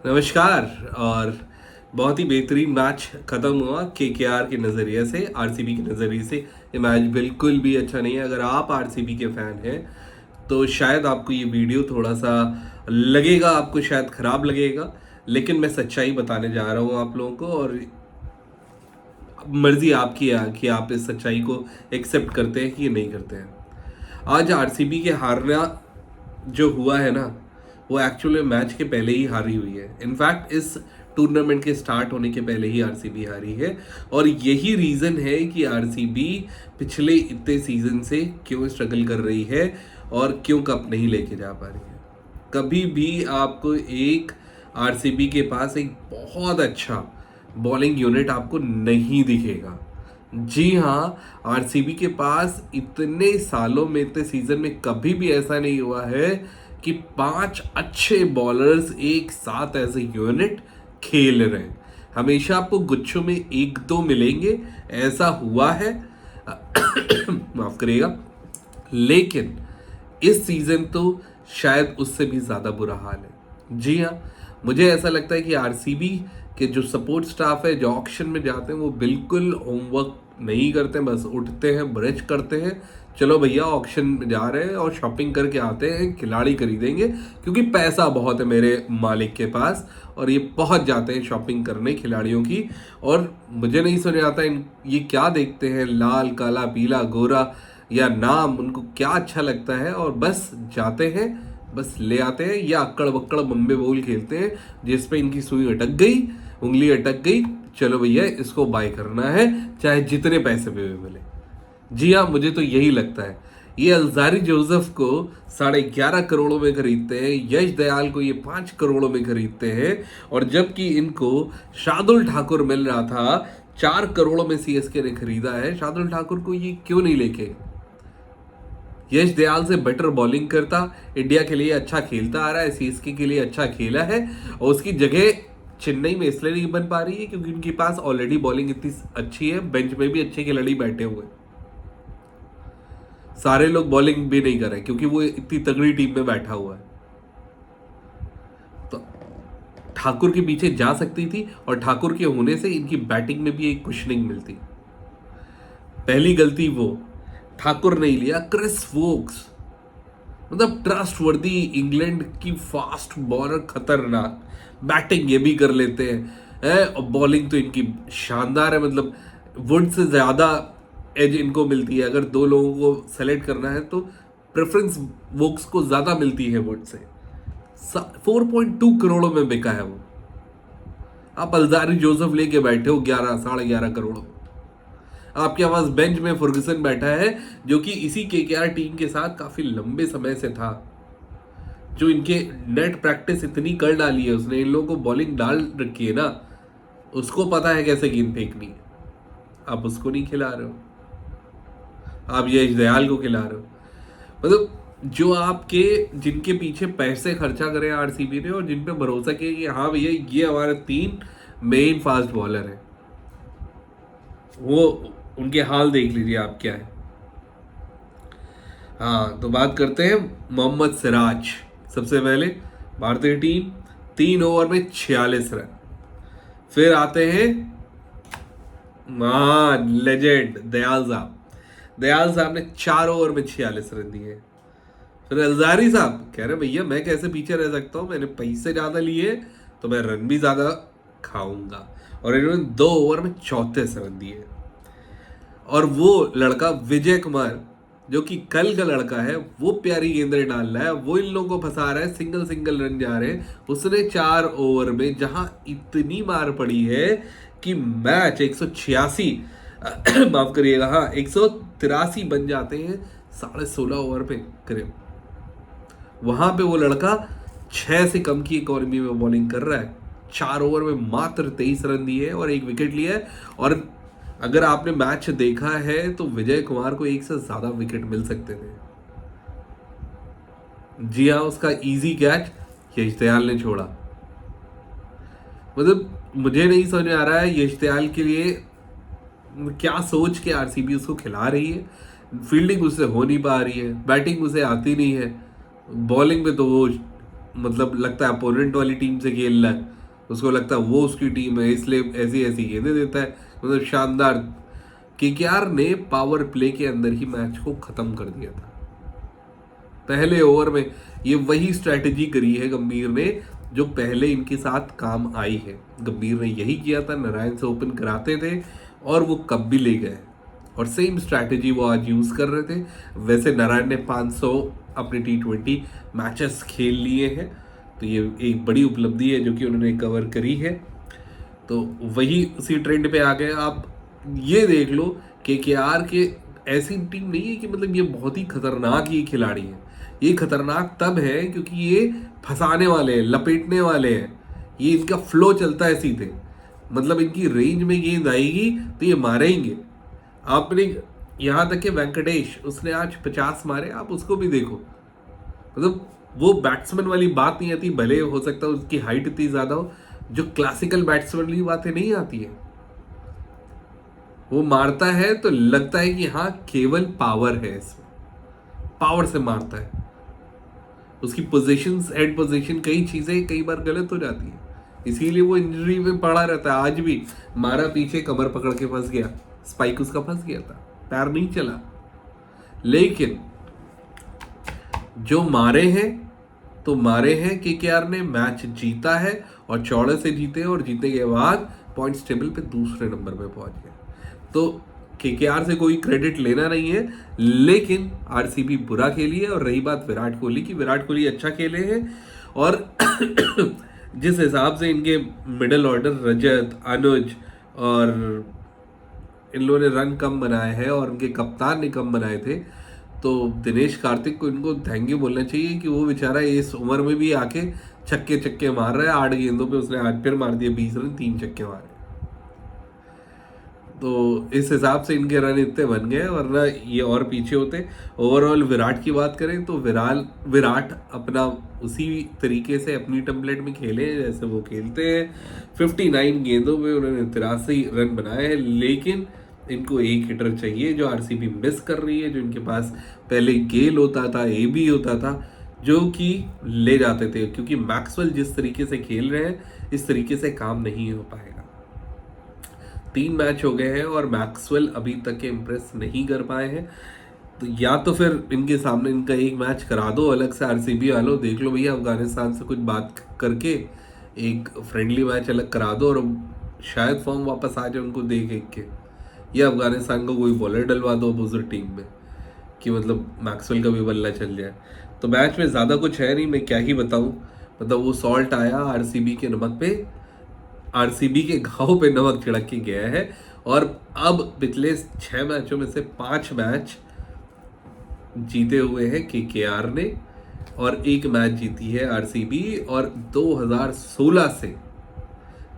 नमस्कार। और बहुत ही बेहतरीन मैच ख़त्म हुआ केकेआर के नज़रिए से, आरसीबी के नज़रिए से। ये मैच बिल्कुल भी अच्छा नहीं है। अगर आप आरसीबी के फ़ैन हैं तो शायद आपको ये वीडियो थोड़ा सा लगेगा, आपको शायद ख़राब लगेगा, लेकिन मैं सच्चाई बताने जा रहा हूँ आप लोगों को। और मर्ज़ी आपकी है कि आप इस सच्चाई को एक्सेप्ट करते हैं कि नहीं करते हैं। आज आरसीबी के हारना जो हुआ है ना, वो एक्चुअली मैच के पहले ही हारी हुई है। इनफैक्ट इस टूर्नामेंट के स्टार्ट होने के पहले ही आरसीबी हारी है। और यही रीज़न है कि आरसीबी पिछले इतने सीजन से क्यों स्ट्रगल कर रही है और क्यों कप नहीं लेके जा पा रही है। कभी भी आपको एक आरसीबी के पास एक बहुत अच्छा बॉलिंग यूनिट आपको नहीं दिखेगा। जी हाँ, आरसीबी के पास इतने सालों में, इतने सीजन में कभी भी ऐसा नहीं हुआ है कि 5 अच्छे बॉलर्स एक साथ एज ए यूनिट खेल रहे हैं। हमेशा आपको गुच्छों में एक दो मिलेंगे, ऐसा हुआ है। माफ करिएगा, लेकिन इस सीजन तो शायद उससे भी ज़्यादा बुरा हाल है। जी हाँ, मुझे ऐसा लगता है कि आरसीबी के जो सपोर्ट स्टाफ है, जो ऑक्शन में जाते हैं, वो बिल्कुल होमवर्क नहीं करते हैं। बस उठते हैं, ब्रश करते हैं, चलो भैया ऑक्शन में जा रहे हैं और शॉपिंग करके आते हैं, खिलाड़ी खरीदेंगे क्योंकि पैसा बहुत है मेरे मालिक के पास। और ये पहुंच जाते हैं शॉपिंग करने खिलाड़ियों की। और मुझे नहीं समझ आता ये क्या देखते हैं, लाल काला पीला गोरा या नाम, उनको क्या अच्छा लगता है, और बस जाते हैं, बस ले आते हैं, या अक्कड़ बक्कड़ बम्बे बोल खेलते हैं जिसपे इनकी सुई अटक गई, उंगली अटक गई, चलो भैया इसको बाय करना है चाहे जितने पैसे में भी मिले। जी हाँ, मुझे तो यही लगता है। ये अल्जारी जोसेफ को 11.5 करोड़ में खरीदते हैं, यश दयाल को ये 5 करोड़ में खरीदते हैं, और जबकि इनको शार्दुल ठाकुर मिल रहा था 4 करोड़ में, सीएसके ने खरीदा है। शार्दुल ठाकुर को ये क्यों नहीं लेके? यश दयाल से बेटर बॉलिंग करता, इंडिया के लिए अच्छा खेलता आ रहा है, सीएसके के लिए अच्छा खेला है, और उसकी जगह चेन्नई में इसलिए नहीं बन पा रही है क्योंकि उनके पास ऑलरेडी बॉलिंग इतनी अच्छी है, बेंच में भी अच्छे खिलाड़ी बैठे हुए। सारे लोग बॉलिंग भी नहीं कर रहे क्योंकि वो इतनी तगड़ी टीम में बैठा हुआ है। तो ठाकुर के पीछे जा सकती थी, और ठाकुर के होने से इनकी बैटिंग में भी एक कुशनिंग मिलती। पहली गलती वो, ठाकुर नहीं लिया क्रिस वोक्स, मतलब ट्रस्ट वर्दी, इंग्लैंड की फास्ट बॉलर, खतरनाक बैटिंग ये भी कर लेते हैं, और बॉलिंग तो इनकी शानदार है। मतलब वुड से ज़्यादा एज इनको मिलती है। अगर दो लोगों को सेलेक्ट करना है तो प्रेफरेंस वोक्स को ज़्यादा मिलती है वुड से। 4.2 करोड़ में बिका है वो। आप अल्जारी जोसेफ लेके बैठे हो 11 साढ़े 11 करोड़। आपके पास बेंच में फर्गुसन बैठा है जो कि इसी केकेआर टीम के साथ काफी लंबे समय से था, जो इनके नेट प्रैक्टिस इतनी कर डाली है उसने, इन लोगों को बॉलिंग डाल रखी है ना, उसको पता है कैसे गेंद फेंकनी है। आप उसको नहीं खिला रहे हो, आप यश दयाल को खिला रहे हो। मतलब जो आपके, जिनके पीछे पैसे खर्चा करे आरसीबी ने और जिन पे भरोसा किया कि हाँ भैया ये हमारे 3 मेन फास्ट बॉलर है, वो उनके हाल देख लीजिए आप क्या है। हाँ, तो बात करते हैं मोहम्मद सिराज। सबसे पहले भारतीय टीम 3 ओवर में 46 रन। फिर आते हैं महान लेजेंड दयाल साहब ने 4 ओवर में 46 रन दिए। फिर अलजारी साहब कह रहे भैया मैं कैसे पीछे रह सकता हूं, मैंने पैसे ज्यादा लिए तो मैं रन भी ज्यादा खाऊंगा, और इन्होंने 2 ओवर में 34 रन दिए। और वो लड़का विजय कुमार, जो कि कल का लड़का है, वो प्यारी गेंदें डाल रहा है, वो इन लोगों को फंसा रहा है, सिंगल सिंगल रन जा रहे हैं। उसने 4 ओवर में जहां इतनी मार पड़ी है कि मैच 186 माफ करिएगा, हाँ 183 बन जाते हैं 16.5 ओवर पे करीब। वहां पे वो लड़का 6 से कम की इकोनॉमी में बॉलिंग कर रहा है, 4 ओवर में मात्र 23 रन दिए और 1 विकेट लिया है। और अगर आपने मैच देखा है तो विजय कुमार को 1 से ज्यादा विकेट मिल सकते थे। जी हाँ, उसका इजी कैच यश दयाल ने छोड़ा। मतलब मुझे नहीं समझ में आ रहा है यश दयाल के लिए क्या सोच के आरसीबी उसको खिला रही है। फील्डिंग उससे हो नहीं पा रही है, बैटिंग उसे आती नहीं है, बॉलिंग में तो वो मतलब लगता है अपोनेंट वाली टीम से खेल रहा है, उसको लगता है वो उसकी टीम है, इसलिए ऐसी ऐसी गेंदें देता है। मतलब शानदार। केकेआर ने पावर प्ले के अंदर ही मैच को खत्म कर दिया था पहले ओवर में। ये वही स्ट्रैटेजी करी है गंभीर ने जो पहले इनके साथ काम आई है। गंभीर ने यही किया था, नारायण से ओपन कराते थे और वो कब भी ले गए, और सेम स्ट्रैटेजी वो आज यूज कर रहे थे। वैसे नारायण ने 500 अपने T20 मैचेस खेल लिए हैं, तो ये एक बड़ी उपलब्धि है जो कि उन्होंने कवर करी है। तो वही उसी ट्रेंड पे आ गए। आप ये देख लो केकेआर के ऐसी टीम नहीं है कि मतलब ये बहुत ही खतरनाक ये खिलाड़ी है। ये खतरनाक तब है क्योंकि ये फंसाने वाले हैं, लपेटने वाले हैं। ये इनका फ्लो चलता है सीधे, मतलब इनकी रेंज में गेंद आएगी तो ये मारेंगे। आपने यहाँ तक कि वेंकटेश उसने आज 50 मारे, आप उसको भी देखो। मतलब वो बैट्समैन वाली बात नहीं आती, भले हो सकता है उसकी हाइट इतनी ज्यादा हो, जो क्लासिकल बैट्समैन वाली बातें नहीं आती है। वो मारता है तो लगता है कि हाँ केवल पावर है इसमें, पावर से मारता है। उसकी पोजीशंस, हेड पोजीशन, कई चीजें कई बार गलत हो जाती है, इसीलिए वो इंजरी में पड़ा रहता है। आज भी मारा पीछे, कमर पकड़ के फंस गया, स्पाइक उसका फंस गया था, पैर नहीं चला। लेकिन जो मारे हैं तो मारे हैं, केकेआर ने मैच जीता है और चौड़े से जीते, और जीतने के बाद पॉइंट्स टेबल पे दूसरे नंबर पे पहुंच गए। तो केकेआर से कोई क्रेडिट लेना नहीं है, लेकिन आरसीबी बुरा खेली है। और रही बात विराट कोहली की, विराट कोहली अच्छा खेले हैं, और जिस हिसाब से इनके मिडिल ऑर्डर रजत, अनुज और इन लोगों ने रन कम बनाए हैं और उनके कप्तान ने कम बनाए थे, तो दिनेश कार्तिक को इनको थैंक यू बोलना चाहिए कि वो बेचारा इस उम्र में भी आके छक्के छक्के मार रहा है। 8 गेंदों पे उसने आज फिर मार दिए 20 रन, 3 छक्के मारे। तो इस हिसाब से इनके रन इतने बन गए, वरना ये और पीछे होते। ओवरऑल विराट की बात करें तो विराट अपना उसी तरीके से अपनी टेम्पलेट में खेले जैसे वो खेलते हैं। 59 गेंदों में उन्होंने 83 रन बनाए हैं, लेकिन इनको एक हिटर चाहिए जो आरसीबी मिस कर रही है, जो इनके पास पहले गेल होता था, एबी होता था, जो कि ले जाते थे। क्योंकि मैक्सवेल जिस तरीके से खेल रहे हैं इस तरीके से काम नहीं हो पाएगा। 3 मैच हो गए हैं और मैक्सवेल अभी तक इम्प्रेस नहीं कर पाए हैं। तो या तो फिर इनके सामने इनका एक मैच करा दो अलग से, आरसीबी वालों देख लो भैया, अफगानिस्तान से कुछ बात करके एक फ्रेंडली मैच अलग करा दो और शायद फॉर्म वापस आ जाए उनको देख देख के। या अफगानिस्तान को कोई बॉलर डलवा दो अपोजिट टीम में कि मतलब मैक्सवेल का भी बल्ला चल जाए। तो मैच में ज़्यादा कुछ है नहीं, मैं क्या ही बताऊँ। मतलब वो सॉल्ट आया आरसीबी के नमक पे, आरसीबी के घाव पे नमक छिड़क के गया है। और अब पिछले 6 मैचों में से 5 मैच जीते हुए हैं केकेआर ने और 1 मैच जीती है आरसीबी। और 2016 से,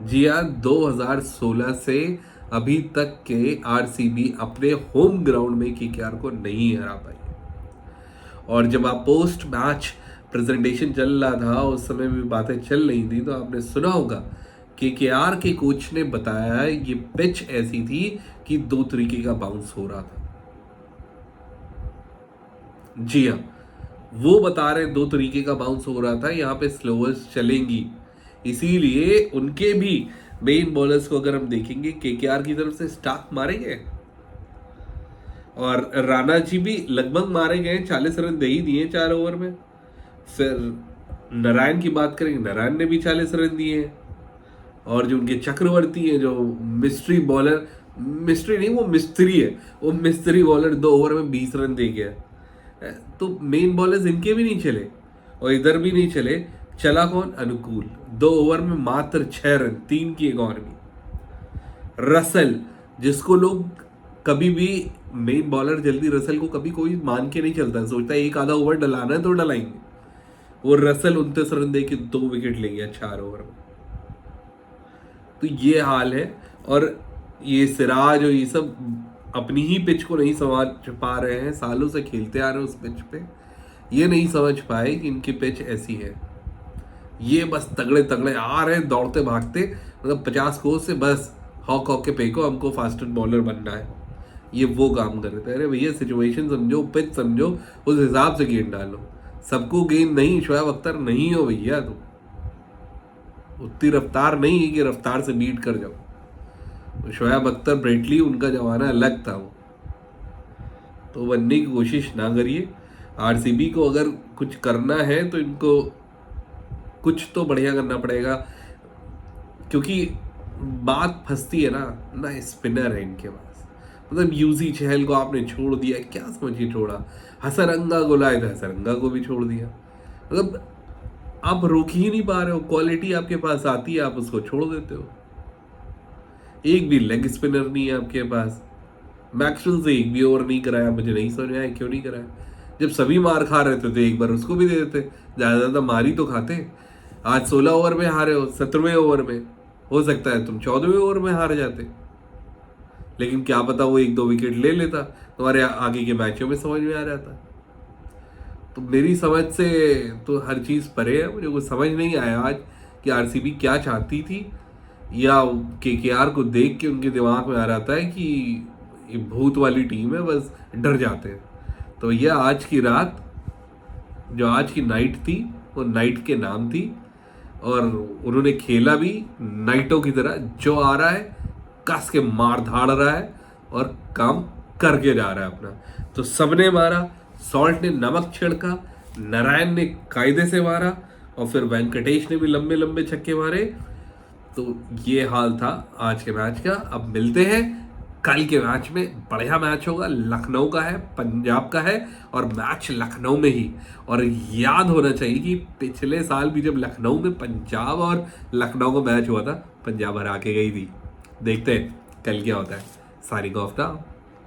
जी हाँ 2016 से अभी तक के आरसीबी अपने होम ग्राउंड में केकेआर को नहीं हरा पाई। और जब आप पोस्ट मैच प्रेजेंटेशन चल रहा था उस समय भी बातें चल रही थी, तो आपने सुना होगा केकेआर के कोच ने बताया ये पिच ऐसी थी कि 2 तरीके का बाउंस हो रहा था। जी हाँ, वो बता रहे 2 तरीके का बाउंस हो रहा था, यहाँ पे स्लोअर्स चलेंगी। इसीलिए उनके भी मेन बॉलर्स को अगर हम देखेंगे केकेआर की तरफ से स्टार्क मारे गए और राणा जी भी लगभग मारे गए, 40 रन दे ही दिए 4 ओवर में। फिर नारायण की बात करेंगे, नारायण ने भी 40 रन दिए हैं। और जो उनके चक्रवर्ती है, जो मिस्ट्री बॉलर, मिस्ट्री नहीं वो मिस्त्री है, वो मिस्त्री बॉलर 2 ओवर में 20 रन दे गया। तो मेन बॉलर्स इनके भी नहीं चले और इधर भी नहीं चले। चला कौन? अनुकूल, 2 ओवर में मात्र 6 रन, 3 की इकॉनमी। रसल, जिसको लोग कभी भी मेन बॉलर जल्दी, रसल को कभी कोई मान के नहीं चलता, सोचता है एक आधा ओवर डलाना है तो डलाएंगे। वो रसल 29 रन दे के 2 विकेट ले गया 4 ओवर में। तो ये हाल है। और ये सिराज और ये सब अपनी ही पिच को नहीं समझ पा रहे हैं, सालों से खेलते आ रहे हैं उस पिच पे, ये नहीं समझ पाए कि इनकी पिच ऐसी है। ये बस तगड़े तगड़े आ रहे हैं दौड़ते भागते, मतलब 50 कोस से बस हॉक हॉक के फेंको, हमको फास्टेस्ट बॉलर बनना है, ये वो काम कर रहे थे। अरे भैया सिचुएशन समझो, पिच समझो, उस हिसाब से गेंद डालो। सबको गेंद नहीं, शोएब अख्तर नहीं हो भैया, तुम उतनी रफ्तार नहीं है कि रफ्तार से बीट कर जाओ। शोएब अख्तर, ब्रेटली, उनका जमाना अलग था वो। तो बनने की कोशिश ना करिए। आरसीबी को अगर कुछ करना है तो इनको कुछ तो बढ़िया करना पड़ेगा, क्योंकि बात फंसती है ना स्पिनर है इनके पास। मतलब यूजी चहल को आपने छोड़ दिया, क्या समझ के छोड़ा? हसरंगा को लाए थे, हसरंगा को भी छोड़ दिया। मतलब आप रोक ही नहीं पा रहे हो। क्वालिटी आपके पास आती है, आप उसको छोड़ देते हो। एक भी लेग स्पिनर नहीं है आपके पास। मैक्सवेल से एक भी ओवर नहीं कराया, मुझे नहीं समझ में आया क्यों नहीं कराया। जब सभी मार खा रहे थे तो एक बार उसको भी दे देते, ज़्यादा ज़्यादा मार ही तो खाते। आज 16 ओवर में हारे हो, 17वें ओवर में। हो सकता है तुम 14वें ओवर में हार जाते, लेकिन क्या पता वो 1-2 विकेट ले लेता, तुम्हारे आगे के मैचों में समझ में आ जाता। तो मेरी समझ से तो हर चीज़ परे है। मुझे कुछ समझ नहीं आया आज कि आरसीबी क्या चाहती थी, या केकेआर को देख के उनके दिमाग में आ रहा था कि ये भूत वाली टीम है, बस डर जाते हैं। तो यह आज की रात, जो आज की नाइट थी, वो नाइट के नाम थी, और उन्होंने खेला भी नाइटों की तरह। जो आ रहा है कस के मार धाड़ रहा है और काम करके जा रहा है अपना। तो सबने मारा, सॉल्ट ने नमक छिड़का, नारायण ने कायदे से मारा, और फिर वेंकटेश ने भी लंबे लंबे छक्के मारे। तो ये हाल था आज के मैच का। अब मिलते हैं कल के मैच में। बढ़िया मैच होगा, लखनऊ का है, पंजाब का है, और मैच लखनऊ में ही। और याद होना चाहिए कि पिछले साल भी जब लखनऊ में पंजाब और लखनऊ का मैच हुआ था, पंजाब हरा के गई थी। देखते हैं कल क्या होता है। Signing off now.